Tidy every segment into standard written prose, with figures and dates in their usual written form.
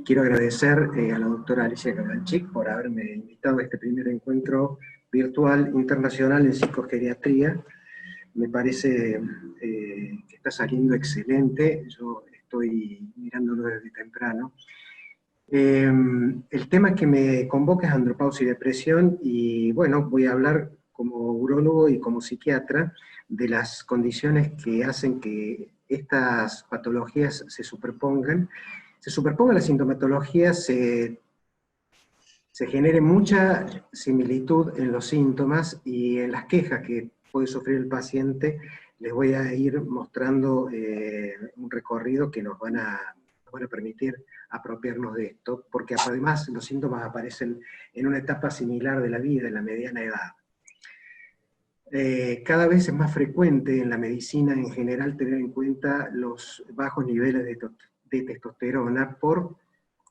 Quiero agradecer a la doctora Alicia Cabanchik por haberme invitado a este primer encuentro virtual internacional en psicogeriatría. Me parece que está saliendo excelente, yo estoy mirándolo desde temprano. El tema que me convoca es andropausia y depresión, y bueno, voy a hablar como urólogo y como psiquiatra de las condiciones que hacen que estas patologías se superpongan la sintomatología, se genere mucha similitud en los síntomas y en las quejas que puede sufrir el paciente. Les voy a ir mostrando un recorrido que nos van a permitir apropiarnos de esto, porque además los síntomas aparecen en una etapa similar de la vida, en la mediana edad. Cada vez es más frecuente en la medicina en general tener en cuenta los bajos niveles de testosterona por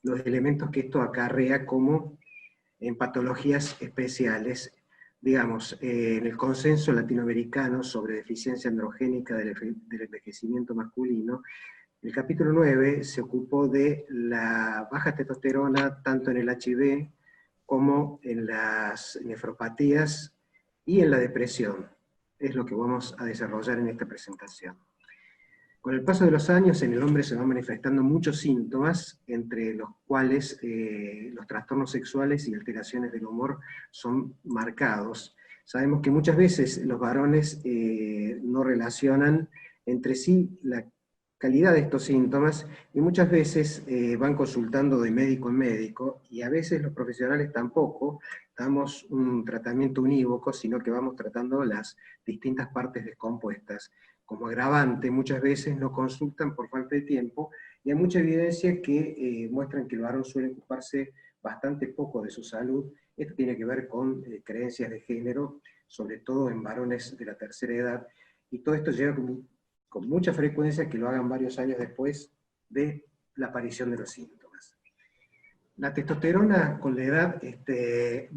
los elementos que esto acarrea como en patologías especiales. Digamos, en el consenso latinoamericano sobre deficiencia androgénica del envejecimiento masculino, el capítulo 9 se ocupó de la baja testosterona tanto en el HIV como en las nefropatías y en la depresión. Es lo que vamos a desarrollar en esta presentación. Con el paso de los años en el hombre se van manifestando muchos síntomas, entre los cuales los trastornos sexuales y alteraciones del humor son marcados. Sabemos que muchas veces los varones no relacionan entre sí la calidad de estos síntomas, y muchas veces van consultando de médico en médico, y a veces los profesionales tampoco damos un tratamiento unívoco, sino que vamos tratando las distintas partes descompuestas. Como agravante, muchas veces no consultan por falta de tiempo, y hay mucha evidencia que muestran que el varón suele ocuparse bastante poco de su salud. Esto tiene que ver con creencias de género, sobre todo en varones de la tercera edad, y todo esto lleva con mucha frecuencia que lo hagan varios años después de la aparición de los síntomas. La testosterona con la edad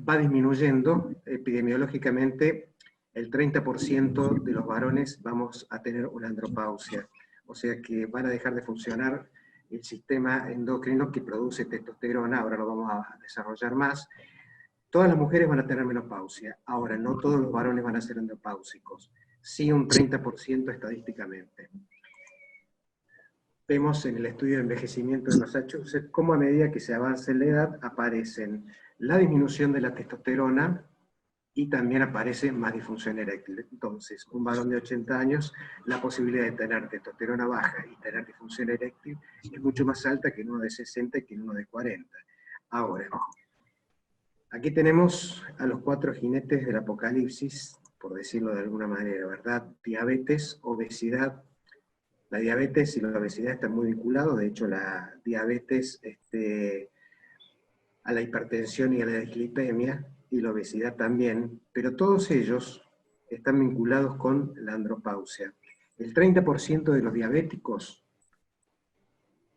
va disminuyendo epidemiológicamente. El 30% de los varones vamos a tener una andropausia, o sea que van a dejar de funcionar el sistema endocrino que produce testosterona. Ahora lo vamos a desarrollar más. Todas las mujeres van a tener menopausia. Ahora, no todos los varones van a ser andropáusicos, sí un 30% estadísticamente. Vemos en el estudio de envejecimiento de Massachusetts cómo a medida que se avanza en la edad aparecen la disminución de la testosterona y también aparece más disfunción eréctil. Entonces, un varón de 80 años, la posibilidad de tener testosterona baja y tener disfunción eréctil es mucho más alta que en uno de 60 y que en uno de 40. Ahora, aquí tenemos a los 4 jinetes del apocalipsis, por decirlo de alguna manera, ¿verdad? Diabetes, obesidad. La diabetes y la obesidad están muy vinculados. De hecho, la diabetes a la hipertensión y a la dislipemia, y la obesidad también, pero todos ellos están vinculados con la andropausia. El 30% de los diabéticos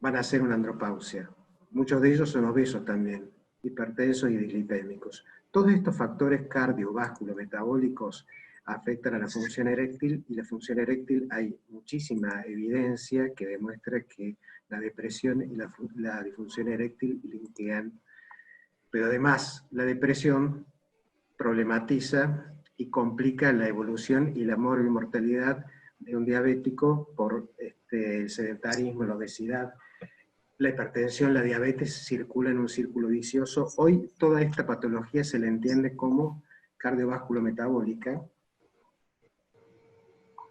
van a hacer una andropausia. Muchos de ellos son obesos también, hipertensos y dislipémicos. Todos estos factores cardiovasculometabólicos afectan a la función eréctil, y la función eréctil hay muchísima evidencia que demuestra que la depresión y la disfunción eréctil linkean. Pero además, la depresión problematiza y complica la evolución y la mortalidad de un diabético por el sedentarismo, la obesidad, la hipertensión, la diabetes circula en un círculo vicioso. Hoy toda esta patología se le entiende como cardiovasculometabólica,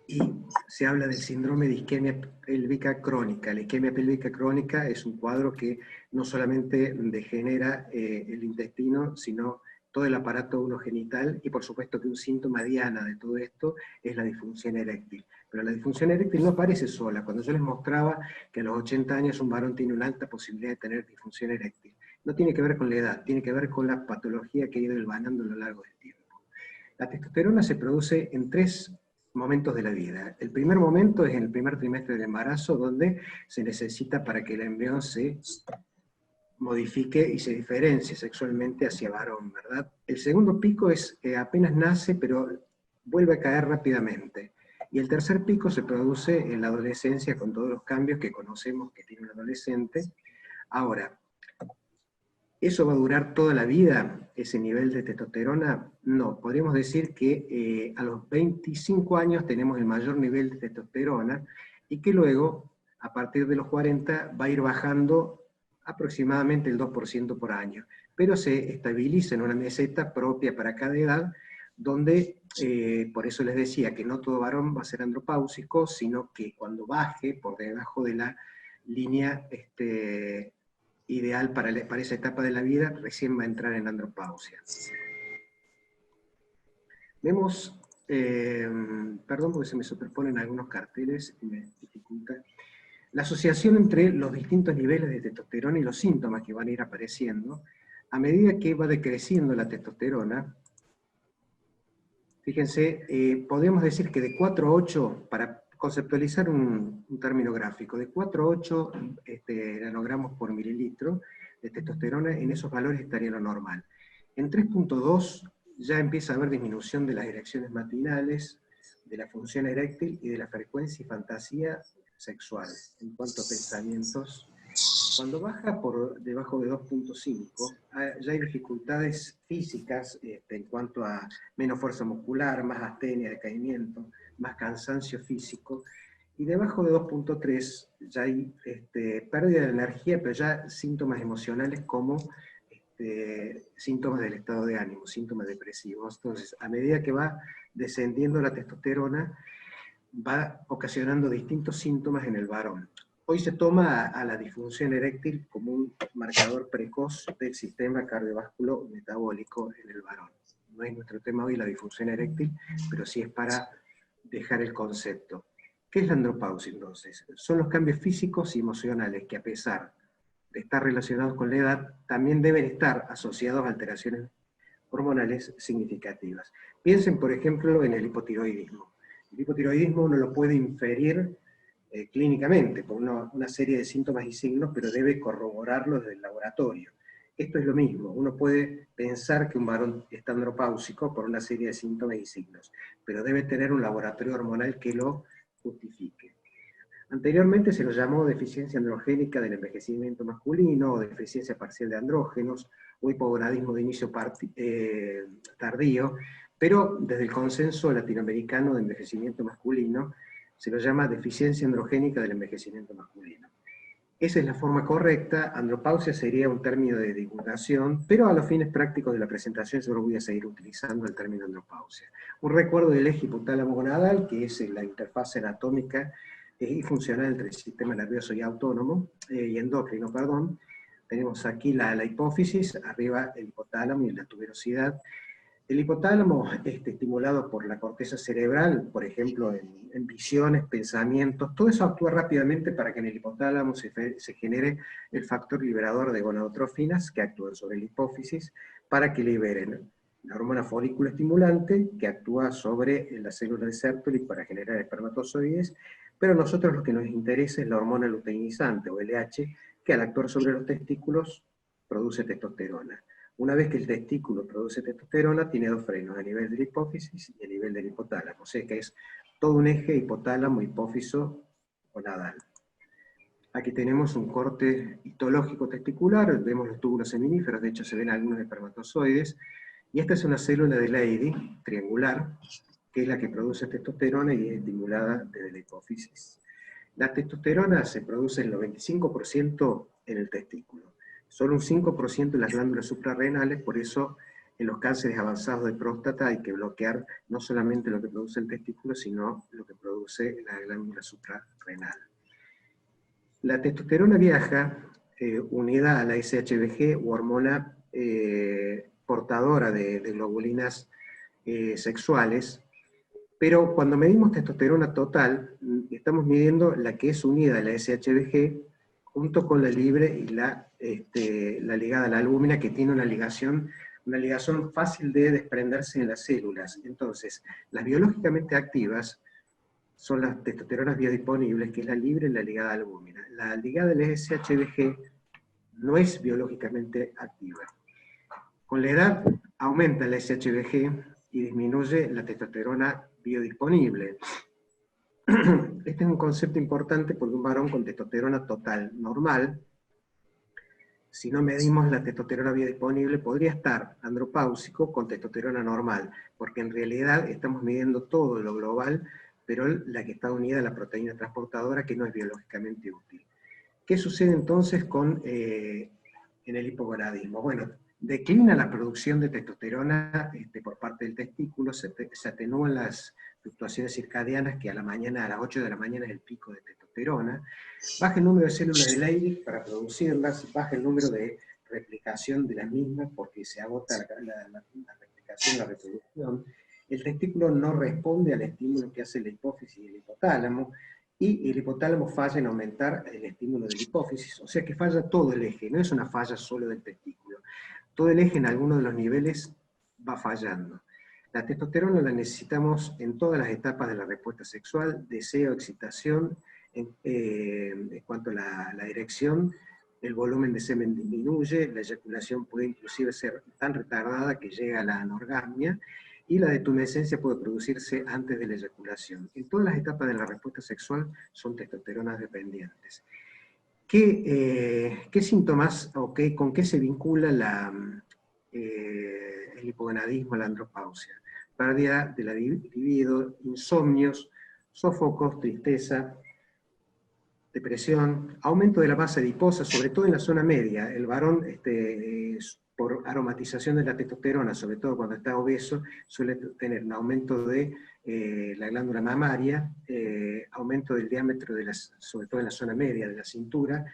y se habla del síndrome de isquemia pélvica crónica. La isquemia pélvica crónica es un cuadro que no solamente degenera el intestino, sino todo el aparato urogenital, y por supuesto que un síntoma diana de todo esto es la disfunción eréctil. Pero la disfunción eréctil no aparece sola. Cuando yo les mostraba que a los 80 años un varón tiene una alta posibilidad de tener disfunción eréctil, no tiene que ver con la edad, tiene que ver con la patología que ha ido hilvanando a lo largo del tiempo. La testosterona se produce en 3 momentos de la vida. El primer momento es en el primer trimestre del embarazo, donde se necesita para que el embrión se modifique y se diferencie sexualmente hacia varón, ¿verdad? El segundo pico es apenas nace, pero vuelve a caer rápidamente. Y el tercer pico se produce en la adolescencia, con todos los cambios que conocemos que tiene un adolescente. Ahora, ¿Eso va a durar toda la vida, ese nivel de testosterona? No, podríamos decir que a los 25 años tenemos el mayor nivel de testosterona y que luego, a partir de los 40, va a ir bajando aproximadamente el 2% por año, pero se estabiliza en una meseta propia para cada edad, donde, por eso les decía que no todo varón va a ser andropáusico, sino que cuando baje por debajo de la línea ideal para esa etapa de la vida, recién va a entrar en andropausia. Vemos, perdón porque se me superponen algunos carteles y me dificulta, la asociación entre los distintos niveles de testosterona y los síntomas que van a ir apareciendo. A medida que va decreciendo la testosterona, fíjense, podemos decir que de 4 a 8, para conceptualizar un término gráfico, de 4 a 8 nanogramos por mililitro de testosterona, en esos valores estaría lo normal. En 3.2 ya empieza a haber disminución de las erecciones matinales, de la función eréctil y de la frecuencia y fantasía sexual, en cuanto a pensamientos. Cuando baja por debajo de 2.5, ya hay dificultades físicas en cuanto a menos fuerza muscular, más astenia, decaimiento, más cansancio físico, y debajo de 2.3 ya hay pérdida de energía, pero ya síntomas emocionales como síntomas del estado de ánimo, síntomas depresivos. Entonces, a medida que va descendiendo la testosterona, va ocasionando distintos síntomas en el varón. Hoy se toma a la disfunción eréctil como un marcador precoz del sistema cardiovascular metabólico en el varón. No es nuestro tema hoy la disfunción eréctil, pero sí es para dejar el concepto. ¿Qué es la andropausia entonces? Son los cambios físicos y emocionales que, a pesar de estar relacionados con la edad, también deben estar asociados a alteraciones hormonales significativas. Piensen, por ejemplo, en el hipotiroidismo. El hipotiroidismo uno lo puede inferir clínicamente por una serie de síntomas y signos, pero debe corroborarlo desde el laboratorio. Esto es lo mismo, uno puede pensar que un varón está andropáusico por una serie de síntomas y signos, pero debe tener un laboratorio hormonal que lo justifique. Anteriormente se lo llamó deficiencia androgénica del envejecimiento masculino, o deficiencia parcial de andrógenos, o hipogonadismo de inicio tardío, pero desde el consenso latinoamericano de envejecimiento masculino se lo llama deficiencia androgénica del envejecimiento masculino. Esa es la forma correcta. Andropausia sería un término de divulgación, pero a los fines prácticos de la presentación yo voy a seguir utilizando el término andropausia. Un recuerdo del eje hipotálamo-gonadal, que es la interfaz anatómica y funcional entre el sistema nervioso y autónomo, y endocrino, perdón. Tenemos aquí la hipófisis, arriba el hipotálamo y la tuberosidad. El hipotálamo, estimulado por la corteza cerebral, por ejemplo, en visiones, pensamientos, todo eso actúa rápidamente para que en el hipotálamo se genere el factor liberador de gonadotrofinas que actúan sobre la hipófisis para que liberen la hormona folículo estimulante que actúa sobre la célula de Sertoli para generar espermatozoides, pero a nosotros lo que nos interesa es la hormona luteinizante o LH, que al actuar sobre los testículos produce testosterona. Una vez que el testículo produce testosterona, tiene dos frenos, a nivel de la hipófisis y a nivel del hipotálamo. O sea que es todo un eje hipotálamo, hipófiso o nadal. Aquí tenemos un corte histológico testicular, vemos los túbulos seminíferos, de hecho se ven algunos espermatozoides, y esta es una célula de Leydig, triangular, que es la que produce testosterona y es estimulada desde la hipófisis. La testosterona se produce el 95% en el testículo. Solo un 5% en las glándulas suprarrenales, por eso en los cánceres avanzados de próstata hay que bloquear no solamente lo que produce el testículo, sino lo que produce la glándula suprarrenal. La testosterona viaja unida a la SHBG o hormona portadora de globulinas sexuales, pero cuando medimos testosterona total, estamos midiendo la que es unida a la SHBG junto con la libre y la ligada a la albúmina, que tiene una ligación fácil de desprenderse en las células. Entonces, las biológicamente activas son las testosteronas biodisponibles, que es la libre y la ligada a la albúmina. La ligada a la SHBG no es biológicamente activa. Con la edad aumenta la SHBG y disminuye la testosterona biodisponible. Este es un concepto importante porque un varón con testosterona total normal si no medimos la testosterona biodisponible, podría estar andropáusico con testosterona normal, porque en realidad estamos midiendo todo lo global, pero la que está unida a la proteína transportadora que no es biológicamente útil. ¿Qué sucede entonces en el hipogonadismo? Bueno, declina la producción de testosterona por parte del testículo, se atenúan las fluctuaciones circadianas, que a la mañana, a las 8 de la mañana es el pico de testosterona, baja el número de células de Leydig para producirlas, baja el número de replicación de las mismas porque se agota la replicación, la reproducción. El testículo no responde al estímulo que hace la hipófisis y el hipotálamo, y el hipotálamo falla en aumentar el estímulo de la hipófisis, o sea que falla todo el eje, no es una falla solo del testículo. Todo el eje en alguno de los niveles va fallando. La testosterona la necesitamos en todas las etapas de la respuesta sexual, deseo, excitación, en cuanto a la erección, el volumen de semen disminuye, la eyaculación puede inclusive ser tan retardada que llega a la anorgasmia, y la detumescencia puede producirse antes de la eyaculación. En todas las etapas de la respuesta sexual son testosteronas dependientes. ¿Qué síntomas o con qué se vincula el hipogonadismo, la andropausia? Pérdida de la libido, insomnios, sofocos, tristeza, depresión, aumento de la masa adiposa, sobre todo en la zona media. El varón, por aromatización de la testosterona, sobre todo cuando está obeso, suele tener un aumento de la glándula mamaria, aumento del diámetro, sobre todo en la zona media de la cintura,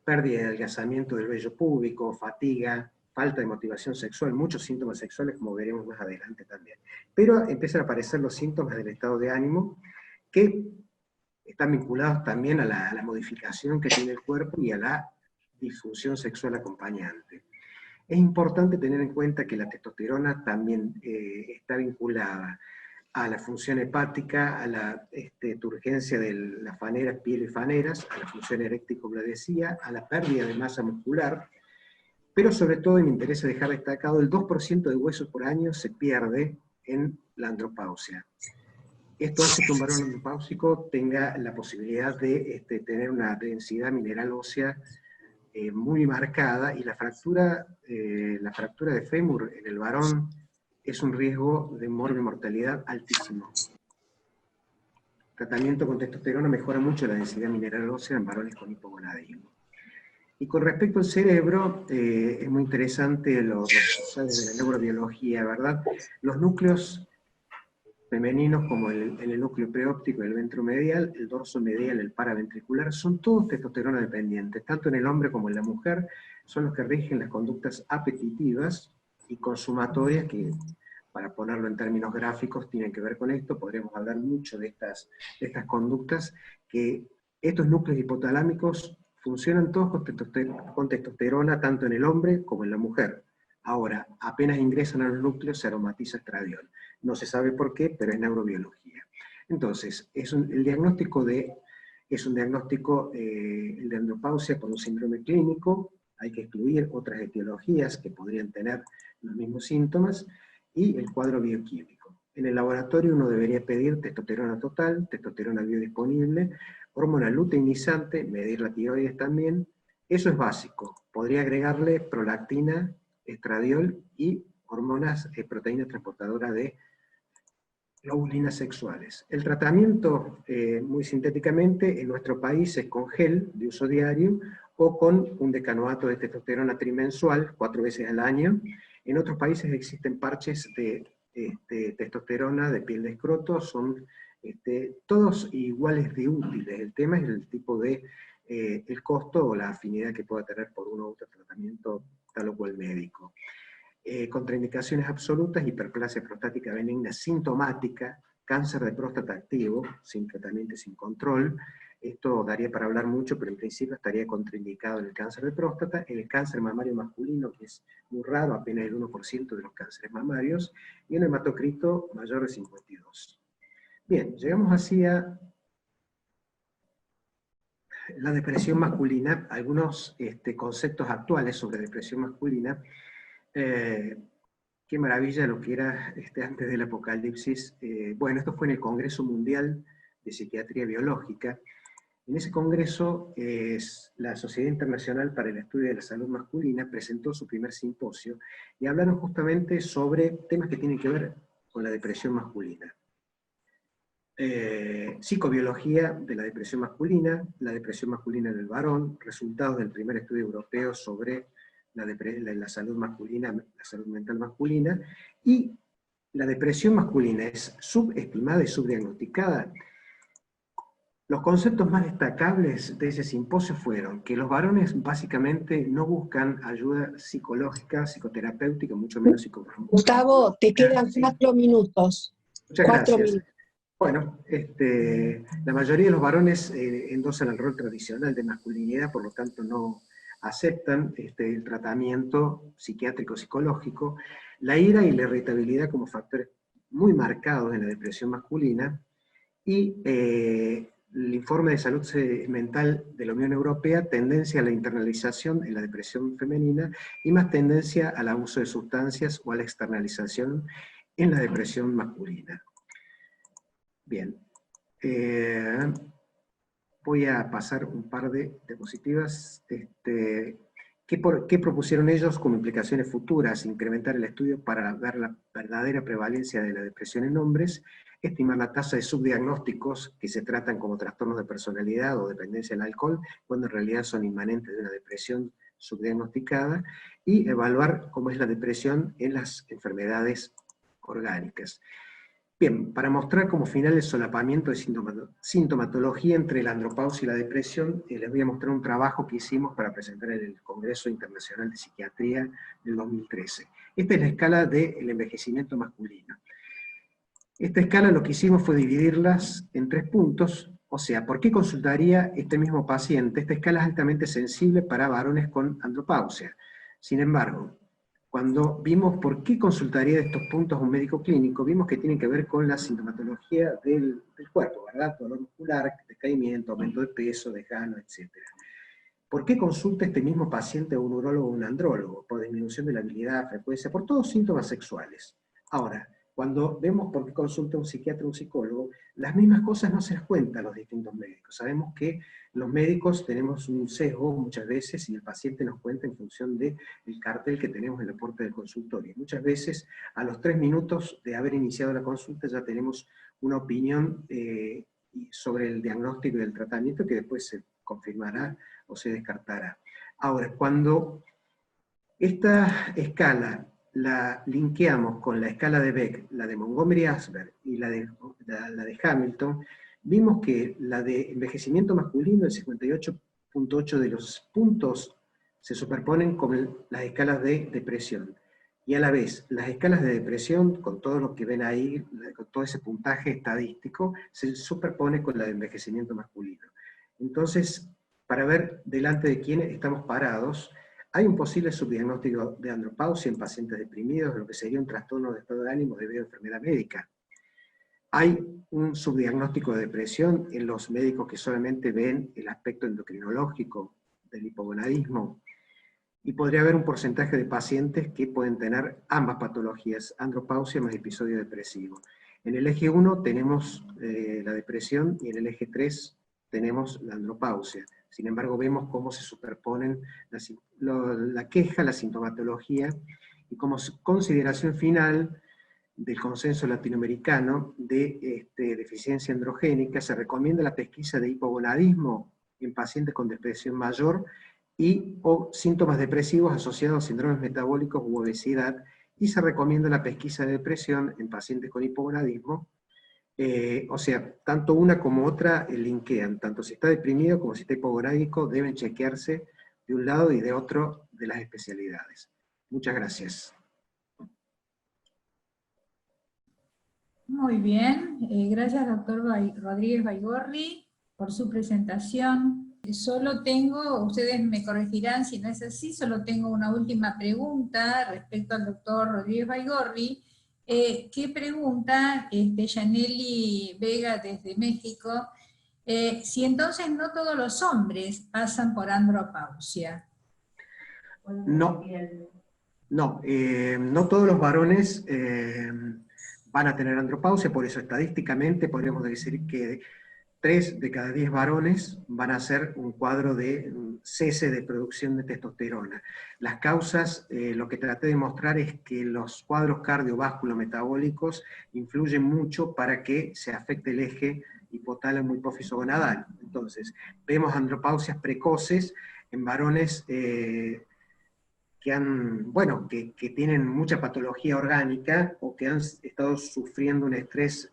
pérdida de adelgazamiento del vello púbico, fatiga, falta de motivación sexual, muchos síntomas sexuales, como veremos más adelante también. Pero empiezan a aparecer los síntomas del estado de ánimo, que están vinculados también a la modificación que tiene el cuerpo y a la disfunción sexual acompañante. Es importante tener en cuenta que la testosterona también está vinculada a la función hepática, a la turgencia de las faneras, piel y faneras, a la función eréctil, como le decía, a la pérdida de masa muscular, pero sobre todo, y me interesa dejar destacado, el 2% de huesos por año se pierde en la andropausia. Esto hace que un varón andropáusico tenga la posibilidad de tener una densidad mineral ósea muy marcada, y la fractura de fémur en el varón es un riesgo de morbimortalidad altísimo. El tratamiento con testosterona mejora mucho la densidad mineral ósea en varones con hipogonadismo. Y con respecto al cerebro, es muy interesante los resultados de la neurobiología, ¿verdad? Los núcleos femeninos, como en el núcleo preóptico, el ventromedial, el dorso medial, el paraventricular, son todos testosterona dependientes, tanto en el hombre como en la mujer, son los que rigen las conductas apetitivas y consumatorias, que, para ponerlo en términos gráficos, tienen que ver con esto. Podríamos hablar mucho de estas conductas, que estos núcleos hipotalámicos funcionan todos con testosterona, tanto en el hombre como en la mujer. Ahora, apenas ingresan a los núcleos, se aromatiza estradiol. No se sabe por qué, pero es neurobiología. Entonces, el diagnóstico el de andropausia por un síndrome clínico. Hay que excluir otras etiologías que podrían tener los mismos síntomas, y el cuadro bioquímico. En el laboratorio uno debería pedir testosterona total, testosterona biodisponible, hormona luteinizante, medir la tiroides también. Eso es básico. Podría agregarle prolactina, estradiol y hormonas, proteínas transportadoras de globulinas sexuales. El tratamiento, muy sintéticamente, en nuestro país es con gel de uso diario o con un decanoato de testosterona trimensual 4 veces al año. En otros países existen parches de testosterona de piel de escroto, son todos iguales de útiles. El tema es el tipo de, el costo o la afinidad que pueda tener por uno u otro tratamiento tal o cual médico. Contraindicaciones absolutas: hiperplasia prostática benigna sintomática, cáncer de próstata activo, sin tratamiento y sin control. Esto daría para hablar mucho, pero en principio estaría contraindicado en el cáncer de próstata, en el cáncer mamario masculino, que es muy raro, apenas el 1% de los cánceres mamarios, y en el hematocrito mayor de 52. Bien, llegamos así a la depresión masculina, algunos conceptos actuales sobre depresión masculina. Qué maravilla lo que era antes del apocalipsis. Bueno, esto fue en el Congreso Mundial de Psiquiatría Biológica. En ese congreso, la Sociedad Internacional para el Estudio de la Salud Masculina presentó su primer simposio y hablaron justamente sobre temas que tienen que ver con la depresión masculina. Psicobiología de la depresión masculina en el varón, resultados del primer estudio europeo sobre la salud masculina, la salud mental masculina, y la depresión masculina es subestimada y subdiagnosticada. Los conceptos más destacables de ese simposio fueron que los varones básicamente no buscan ayuda psicológica, psicoterapéutica, mucho menos psicológica. Gustavo, te quedan 4 minutos. Muchas 4 gracias. minutos. Bueno, la mayoría de los varones endosan el rol tradicional de masculinidad, por lo tanto no aceptan el tratamiento psiquiátrico-psicológico, la ira y la irritabilidad como factores muy marcados en la depresión masculina, y el informe de salud mental de la Unión Europea, tendencia a la internalización en la depresión femenina y más tendencia al abuso de sustancias o a la externalización en la depresión masculina. Bien, voy a pasar un par de diapositivas. ¿Qué propusieron ellos como implicaciones futuras? Incrementar el estudio para ver la verdadera prevalencia de la depresión en hombres, estimar la tasa de subdiagnósticos que se tratan como trastornos de personalidad o dependencia del alcohol, cuando en realidad son inmanentes de una depresión subdiagnosticada, y evaluar cómo es la depresión en las enfermedades orgánicas. Bien, para mostrar como final el solapamiento de sintomatología entre la andropausia y la depresión, les voy a mostrar un trabajo que hicimos para presentar en el Congreso Internacional de Psiquiatría del 2013. Esta es la escala del envejecimiento masculino. Esta escala lo que hicimos fue dividirlas en 3 puntos, o sea, ¿por qué consultaría este mismo paciente? Esta escala es altamente sensible para varones con andropausia. Sin embargo, cuando vimos por qué consultaría de estos puntos a un médico clínico, vimos que tienen que ver con la sintomatología del cuerpo, ¿verdad? Dolor muscular, decaimiento, aumento de peso, desgano, etc. ¿Por qué consulta este mismo paciente a un urólogo o un andrólogo? Por disminución de la habilidad, frecuencia, por todos síntomas sexuales. Ahora, cuando vemos por qué consulta un psiquiatra o un psicólogo, las mismas cosas no se las cuentan los distintos médicos. Sabemos que los médicos tenemos un sesgo muchas veces y el paciente nos cuenta en función del cartel que tenemos en la puerta del consultorio. Muchas veces a los 3 minutos de haber iniciado la consulta ya tenemos una opinión sobre el diagnóstico y el tratamiento que después se confirmará o se descartará. Ahora, cuando esta escala la linkeamos con la escala de Beck, la de Montgomery-Åsberg y la de Hamilton, vimos que la de envejecimiento masculino, el 58.8 de los puntos, se superponen con las escalas de depresión. Y a la vez, las escalas de depresión, con todo lo que ven ahí, con todo ese puntaje estadístico, se superpone con la de envejecimiento masculino. Entonces, para ver delante de quién estamos parados, hay un posible subdiagnóstico de andropausia en pacientes deprimidos, lo que sería un trastorno de estado de ánimo debido a enfermedad médica. Hay un subdiagnóstico de depresión en los médicos que solamente ven el aspecto endocrinológico del hipogonadismo. Y podría haber un porcentaje de pacientes que pueden tener ambas patologías, andropausia más episodio depresivo. En el eje 1 tenemos la depresión y en el eje 3 tenemos la andropausia. Sin embargo, vemos cómo se superponen la queja, la sintomatología, y como consideración final del consenso latinoamericano de deficiencia androgénica, se recomienda la pesquisa de hipogonadismo en pacientes con depresión mayor o síntomas depresivos asociados a síndromes metabólicos u obesidad, y se recomienda la pesquisa de depresión en pacientes con hipogonadismo. O sea, tanto una como otra linkean, tanto si está deprimido como si está hipogonádico, deben chequearse de un lado y de otro de las especialidades. Muchas gracias. Muy bien, gracias doctor Rodríguez Baigorri por su presentación. Solo tengo, ustedes me corregirán si no es así, solo tengo una última pregunta respecto al doctor Rodríguez Baigorri. ¿Qué pregunta Yaneli Vega desde México? Si entonces no todos los hombres pasan por andropausia. No, no todos los varones van a tener andropausia, por eso estadísticamente podríamos decir que 3 de cada 10 varones van a hacer un cuadro de cese de producción de testosterona. Las causas, lo que traté de mostrar es que los cuadros cardiovasculometabólicos influyen mucho para que se afecte el eje hipotálamo hipófiso gonadal. Entonces, vemos andropausias precoces en varones que tienen mucha patología orgánica o que han estado sufriendo un estrés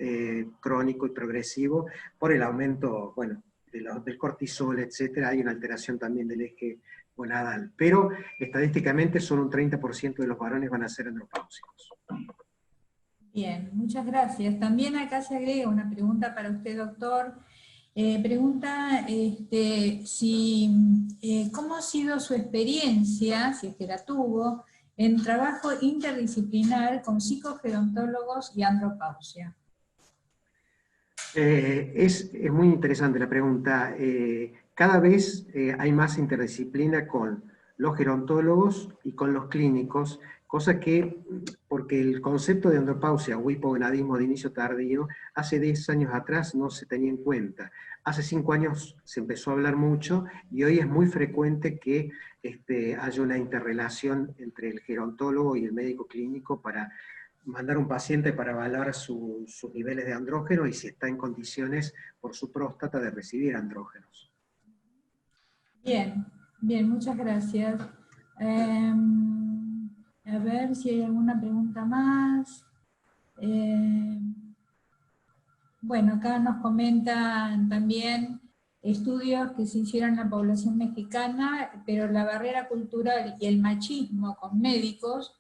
crónico y progresivo por el aumento, del cortisol, etcétera. Hay una alteración también del eje gonadal. Pero estadísticamente solo un 30% de los varones van a ser andropáusicos. Bien, muchas gracias. También acá se agrega una pregunta para usted, doctor. Pregunta cómo ha sido su experiencia, si es que la tuvo, en trabajo interdisciplinar con psicogerontólogos y andropausia. Es muy interesante la pregunta. Cada vez hay más interdisciplina con los gerontólogos y con los clínicos, cosa que, porque el concepto de andropausia o hipogonadismo de inicio tardío, hace 10 años atrás no se tenía en cuenta. Hace 5 años se empezó a hablar mucho y hoy es muy frecuente que haya una interrelación entre el gerontólogo y el médico clínico para mandar un paciente para evaluar sus niveles de andrógeno y si está en condiciones por su próstata de recibir andrógenos. Bien, bien, muchas gracias. A ver si hay alguna pregunta más. Bueno, acá nos comentan también estudios que se hicieron en la población mexicana, pero la barrera cultural y el machismo con médicos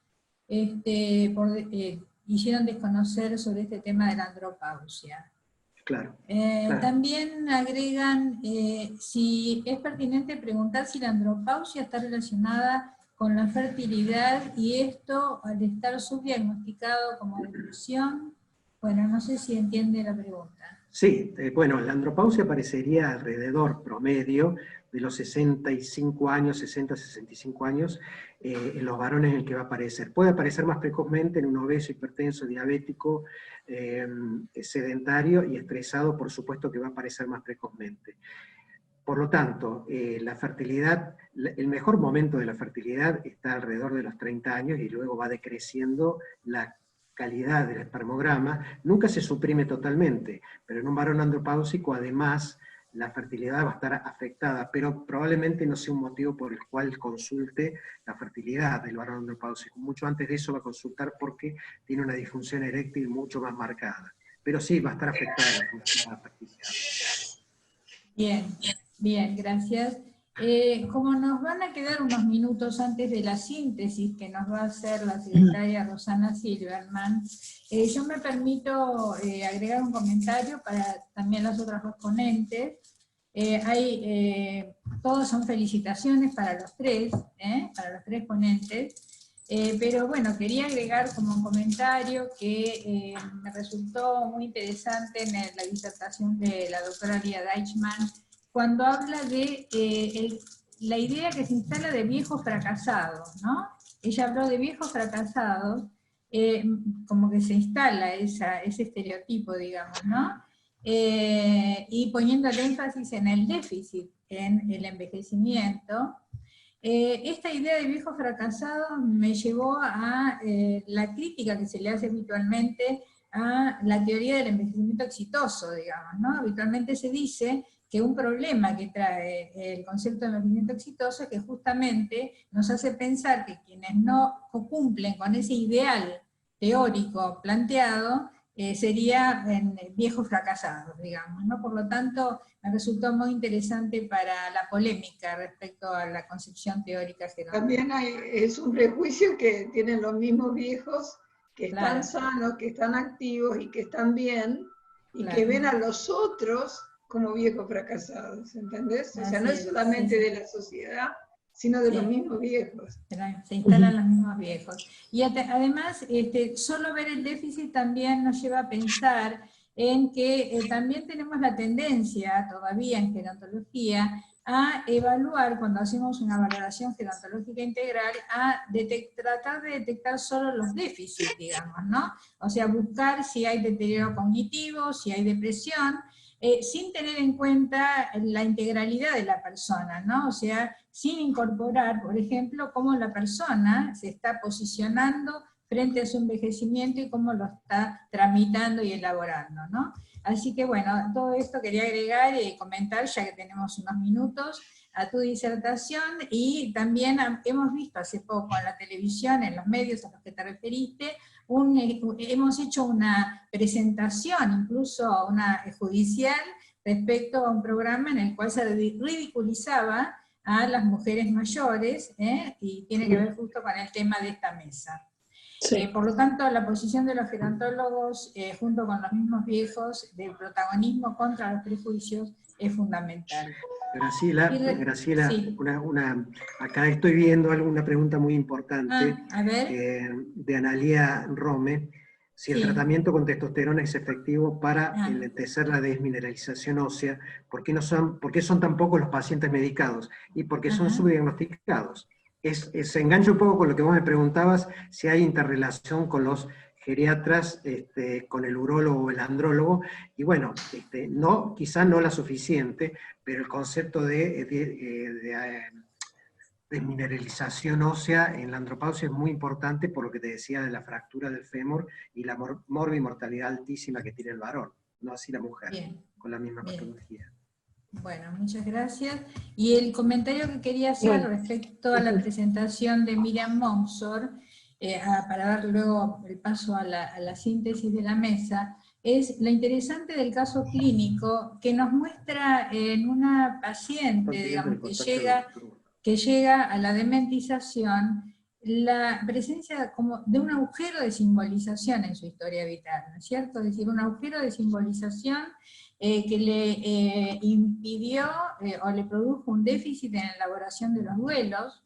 hicieron desconocer sobre este tema de la andropausia. Claro. También agregan si es pertinente preguntar si la andropausia está relacionada con la fertilidad y esto al estar subdiagnosticado como depresión. Bueno, no sé si entiende la pregunta. Sí, la andropausia aparecería alrededor promedio de los 65 años, 60, 65 años, en los varones en el que va a aparecer. Puede aparecer más precozmente en un obeso, hipertenso, diabético, sedentario y estresado, por supuesto que va a aparecer más precozmente. Por lo tanto, la fertilidad, el mejor momento de la fertilidad está alrededor de los 30 años y luego va decreciendo la calidad del espermograma. Nunca se suprime totalmente, pero en un varón andropáusico además la fertilidad va a estar afectada, pero probablemente no sea un motivo por el cual consulte la fertilidad del varón andropáusico. Mucho antes de eso va a consultar porque tiene una disfunción eréctil mucho más marcada. Pero sí, va a estar afectada la fertilidad. Bien. Bien, gracias. Como nos van a quedar unos minutos antes de la síntesis que nos va a hacer la secretaria Rosana Silverman, yo me permito agregar un comentario para también las otras dos ponentes. Todos son felicitaciones para los tres ponentes, pero bueno, quería agregar como un comentario que me resultó muy interesante en la disertación de la doctora Lía Deichmann, cuando habla de la idea que se instala de viejos fracasados, ¿no? Ella habló de viejos fracasados, como que se instala ese estereotipo, digamos, ¿no? Y poniendo el énfasis en el déficit, en el envejecimiento. Esta idea de viejos fracasados me llevó a la crítica que se le hace habitualmente a la teoría del envejecimiento exitoso, digamos, ¿no? Habitualmente se dice que un problema que trae el concepto de envejecimiento exitoso es que justamente nos hace pensar que quienes no cumplen con ese ideal teórico planteado serían viejos fracasados, digamos, ¿no? Por lo tanto, me resultó muy interesante para la polémica respecto a la concepción teórica que también es un prejuicio que tienen los mismos viejos que están sanos, que están activos y que están bien, y que ven a los otros como viejos fracasados, ¿entendés? O sea, no es solamente de la sociedad, sino de los mismos viejos. Se instalan los mismos viejos. Y además, solo ver el déficit también nos lleva a pensar en que también tenemos la tendencia, todavía en gerontología, a evaluar, cuando hacemos una valoración gerontológica integral, a tratar de detectar solo los déficits, digamos, ¿no? O sea, buscar si hay deterioro cognitivo, si hay depresión, sin tener en cuenta la integralidad de la persona, ¿no? O sea, sin incorporar, por ejemplo, cómo la persona se está posicionando frente a su envejecimiento y cómo lo está tramitando y elaborando, ¿no? Así que bueno, todo esto quería agregar y comentar, ya que tenemos unos minutos, a tu disertación, y también hemos visto hace poco en la televisión, en los medios a los que te referiste, hemos hecho una presentación, incluso una judicial, respecto a un programa en el cual se ridiculizaba a las mujeres mayores, y tiene que ver justo con el tema de esta mesa. Sí. Por lo tanto, la posición de los gerontólogos, junto con los mismos viejos, del protagonismo contra los prejuicios, es fundamental. Graciela, sí. Acá estoy viendo alguna pregunta muy importante A ver. de Analía Rome, si el tratamiento con testosterona es efectivo para enlentecer la desmineralización ósea, ¿por qué son tan pocos los pacientes medicados? Y por qué son subdiagnosticados. Se engancha un poco con lo que vos me preguntabas, si hay interrelación con los geriatras, con el urólogo o el andrólogo, y bueno, quizá no la suficiente, pero el concepto de desmineralización ósea en la andropausia es muy importante por lo que te decía de la fractura del fémur y la morbimortalidad altísima que tiene el varón, no así la mujer, con la misma patología. Bueno, muchas gracias. Y el comentario que quería hacer respecto a la presentación de Miriam Monzor, para dar luego el paso a la síntesis de la mesa, es lo interesante del caso clínico que nos muestra en una paciente, digamos, que llega a la dementización, la presencia como de un agujero de simbolización en su historia vital, ¿no es cierto? Es decir, un agujero de simbolización que le impidió o le produjo un déficit en la elaboración de los duelos,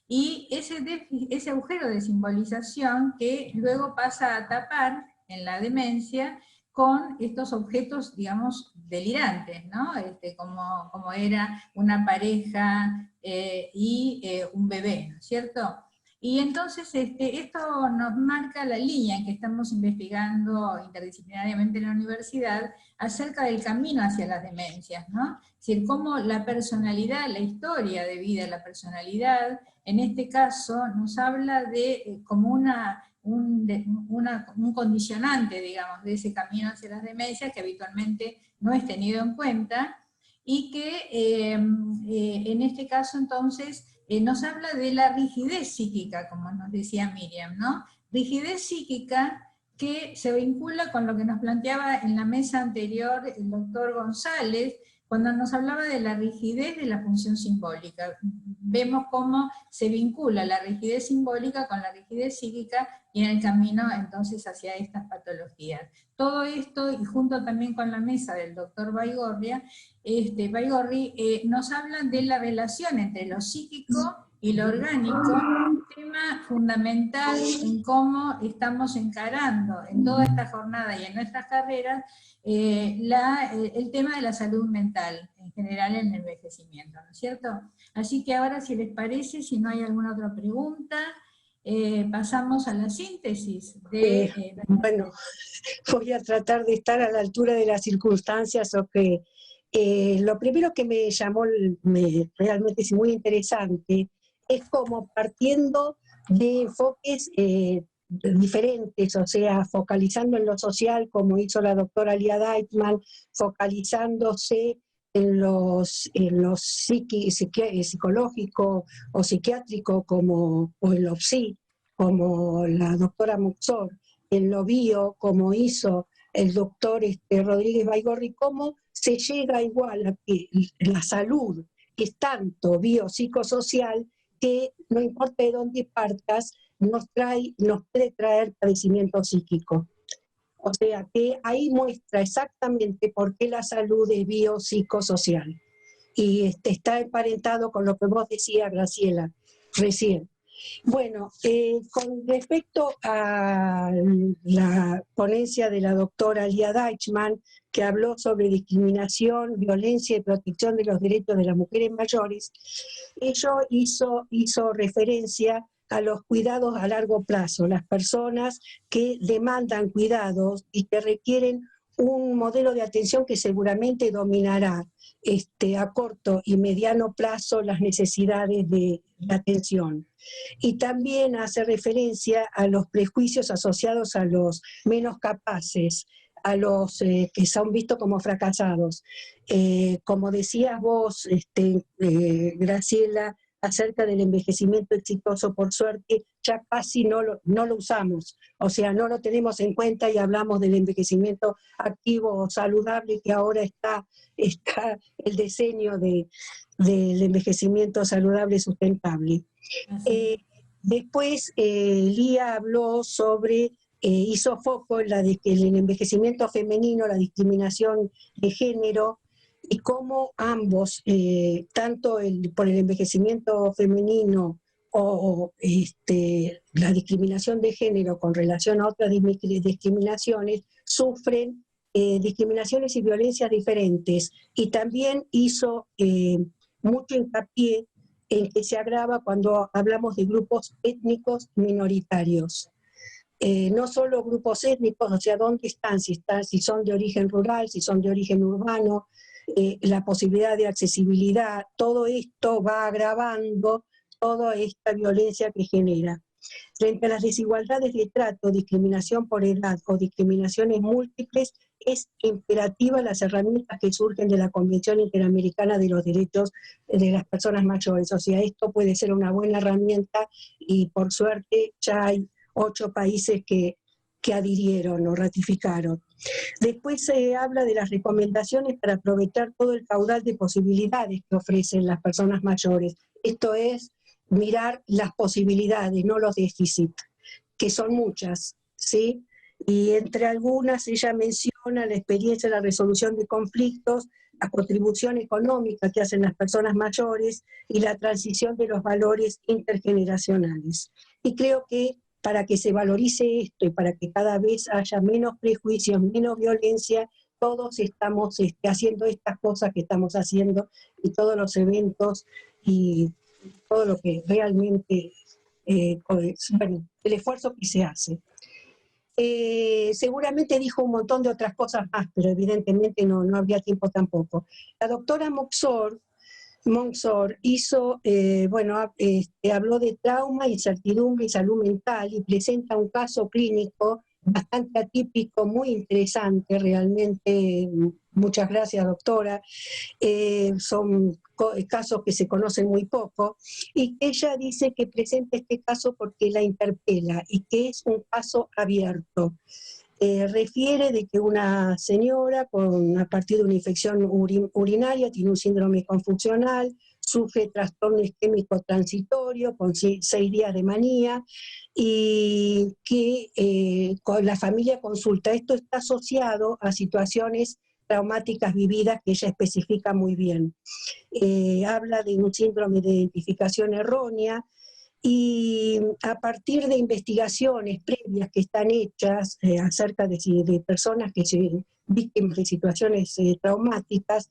y ese agujero de simbolización que luego pasa a tapar en la demencia con estos objetos, digamos, delirantes, ¿no? Como era una pareja y un bebé, ¿no es cierto? Y entonces esto nos marca la línea en que estamos investigando interdisciplinariamente en la universidad acerca del camino hacia las demencias, ¿no? Es decir, cómo la personalidad, la historia de vida, la personalidad, en este caso nos habla de como un condicionante, digamos, de ese camino hacia las demencias que habitualmente no es tenido en cuenta, y que en este caso entonces nos habla de la rigidez psíquica, como nos decía Miriam, ¿no? Rigidez psíquica que se vincula con lo que nos planteaba en la mesa anterior el doctor González, cuando nos hablaba de la rigidez de la función simbólica. Vemos cómo se vincula la rigidez simbólica con la rigidez psíquica y en el camino entonces hacia estas patologías. Todo esto, y junto también con la mesa del doctor Baigorri, nos habla de la relación entre lo psíquico y lo orgánico, un tema fundamental en cómo estamos encarando en toda esta jornada y en nuestras carreras el tema de la salud mental, en general en el envejecimiento, ¿no es cierto? Así que ahora, si les parece, si no hay alguna otra pregunta, pasamos a la síntesis. Bueno, voy a tratar de estar a la altura de las circunstancias. Lo primero que me llamó, realmente es muy interesante, es como partiendo de enfoques diferentes, o sea, focalizando en lo social, como hizo la doctora Lia Deichmann, focalizándose en lo psicológico o psiquiátrico, o en lo psi, como la doctora Monzor, en lo bio, como hizo el doctor Rodríguez Baigorri, cómo se llega igual a que la salud es tanto biopsicosocial que no importa de dónde partas, nos puede traer padecimiento psíquico. O sea que ahí muestra exactamente por qué la salud es biopsicosocial. Y está emparentado con lo que vos decías, Graciela, recién. Bueno, con respecto a la ponencia de la doctora Lia Deichmann, que habló sobre discriminación, violencia y protección de los derechos de las mujeres mayores, ella hizo referencia a los cuidados a largo plazo, las personas que demandan cuidados y que requieren un modelo de atención que seguramente dominará a corto y mediano plazo las necesidades de atención. Y también hace referencia a los prejuicios asociados a los menos capaces, a los que son vistos como fracasados. Como decías vos, Graciela, acerca del envejecimiento exitoso, por suerte, ya casi no lo usamos, o sea, no lo tenemos en cuenta y hablamos del envejecimiento activo o saludable, que ahora está el diseño del envejecimiento saludable sustentable. Después, Lía habló sobre, hizo foco en el envejecimiento femenino, la discriminación de género, y cómo ambos, tanto por el envejecimiento femenino o la discriminación de género con relación a otras discriminaciones, sufren discriminaciones y violencias diferentes. Y también hizo mucho hincapié en que se agrava cuando hablamos de grupos étnicos minoritarios. No solo grupos étnicos, o sea, ¿dónde están? Si son de origen rural, si son de origen urbano, la posibilidad de accesibilidad, todo esto va agravando toda esta violencia que genera. Frente a las desigualdades de trato, discriminación por edad o discriminaciones múltiples, es imperativa las herramientas que surgen de la Convención Interamericana de los Derechos de las Personas Mayores. O sea, esto puede ser una buena herramienta y por suerte ya hay 8 países que adhirieron o ratificaron. Después se habla de las recomendaciones para aprovechar todo el caudal de posibilidades que ofrecen las personas mayores. Esto es mirar las posibilidades, no los déficits, que son muchas, ¿sí? Y entre algunas ella menciona la experiencia de la resolución de conflictos, la contribución económica que hacen las personas mayores y la transición de los valores intergeneracionales. Y creo que para que se valorice esto y para que cada vez haya menos prejuicios, menos violencia, todos estamos haciendo estas cosas que estamos haciendo y todos los eventos y todo lo que realmente, bueno, el esfuerzo que se hace. Seguramente dijo un montón de otras cosas más, pero evidentemente no habría tiempo tampoco. La doctora Monzor hizo, habló de trauma, incertidumbre y salud mental y presenta un caso clínico bastante atípico, muy interesante realmente. Muchas gracias, doctora. Son casos que se conocen muy poco, y ella dice que presenta este caso porque la interpela y que es un caso abierto. Refiere de que una señora a partir de una infección urinaria tiene un síndrome confusional, sufre trastorno isquémico transitorio con 6 días de manía, y que con la familia consulta. Esto está asociado a situaciones traumáticas vividas que ella especifica muy bien. Habla de un síndrome de identificación errónea, y a partir de investigaciones previas que están hechas acerca de personas que son víctimas de situaciones traumáticas,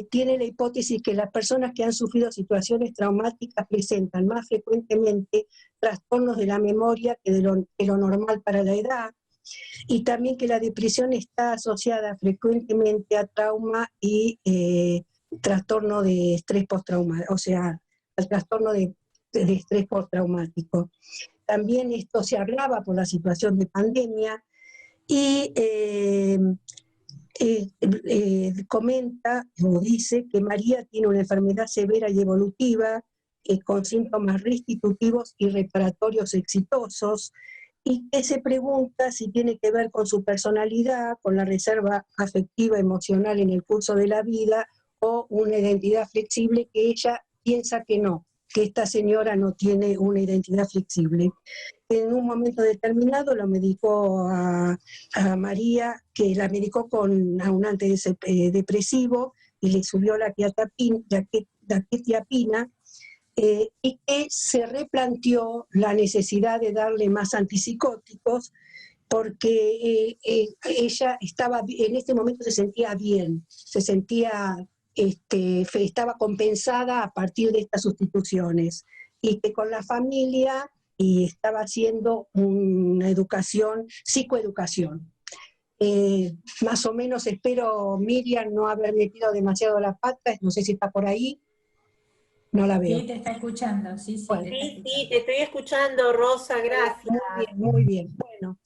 tiene la hipótesis que las personas que han sufrido situaciones traumáticas presentan más frecuentemente trastornos de la memoria que lo normal para la edad, y también que la depresión está asociada frecuentemente a trauma y trastorno de estrés postraumático, o sea, al trastorno de estrés postraumático. También esto se agrava por la situación de pandemia, y comenta o dice que María tiene una enfermedad severa y evolutiva con síntomas restitutivos y reparatorios exitosos, y que se pregunta si tiene que ver con su personalidad, con la reserva afectiva emocional en el curso de la vida, o una identidad flexible, que ella piensa que no, que esta señora no tiene una identidad flexible. En un momento determinado la medicó a María, que la medicó con un antidepresivo y le subió la quetiapina, y que se replanteó la necesidad de darle más antipsicóticos, porque ella en este momento se sentía bien, estaba compensada a partir de estas sustituciones, y que con la familia y estaba haciendo una psicoeducación. Más o menos espero, Miriam, no haber metido demasiado las patas, no sé si está por ahí, no la veo. Sí, te está escuchando, sí, Bueno. te está escuchando. Sí, te estoy escuchando, Rosa, gracias. Muy bien, muy bien. Bueno,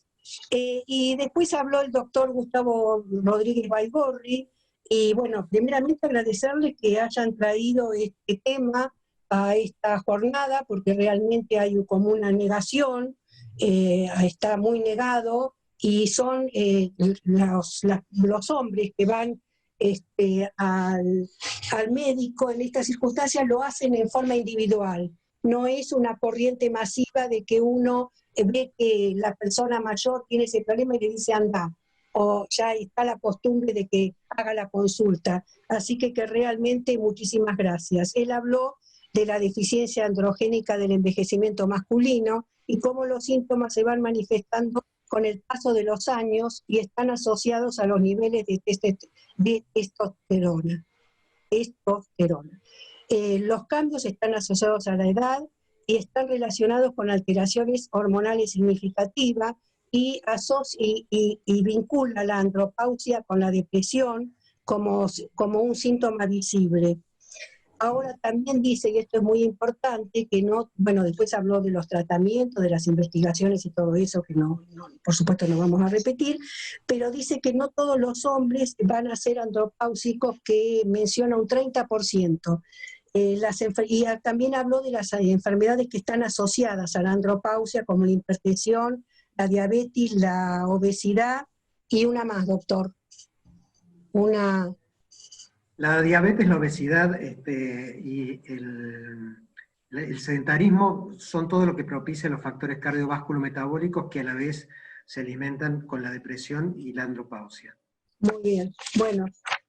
y después habló el doctor Gustavo Rodríguez Baigorri, y bueno, primeramente agradecerles que hayan traído este tema a esta jornada, porque realmente hay como una negación, está muy negado, y son los hombres que van al médico en estas circunstancias lo hacen en forma individual. No es una corriente masiva de que uno ve que la persona mayor tiene ese problema y le dice anda, o ya está la costumbre de que haga la consulta. Así que realmente muchísimas gracias. Él habló de la deficiencia androgénica del envejecimiento masculino y cómo los síntomas se van manifestando con el paso de los años y están asociados a los niveles de testosterona. Los cambios están asociados a la edad y están relacionados con alteraciones hormonales significativas y vincula la andropausia con la depresión como un síntoma visible. Ahora también dice, y esto es muy importante, que no, bueno, después habló de los tratamientos, de las investigaciones y todo eso, que no, por supuesto no vamos a repetir, pero dice que no todos los hombres van a ser andropáusicos, que menciona un 30%. Y también habló de las enfermedades que están asociadas a la andropausia, como la hipertensión, la diabetes, la obesidad, y una más, doctor. La diabetes, la obesidad y el sedentarismo son todo lo que propicia los factores cardiovasculometabólicos que a la vez se alimentan con la depresión y la andropausia. Muy bien, bueno,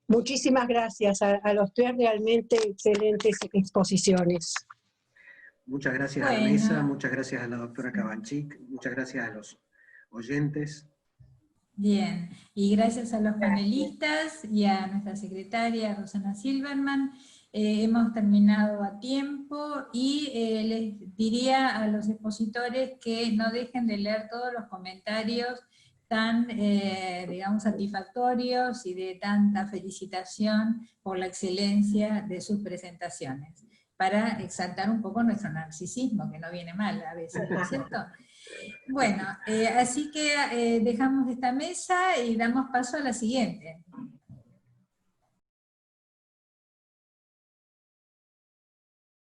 muchísimas gracias a los tres, realmente excelentes exposiciones. Muchas gracias a la mesa, muchas gracias a la doctora Cabanchik, muchas gracias a los oyentes. Bien, y gracias a los panelistas y a nuestra secretaria Rosana Silverman, hemos terminado a tiempo y les diría a los expositores que no dejen de leer todos los comentarios tan, digamos, satisfactorios y de tanta felicitación por la excelencia de sus presentaciones, para exaltar un poco nuestro narcisismo, que no viene mal a veces, ¿no es cierto? Bueno, así que dejamos esta mesa y damos paso a la siguiente.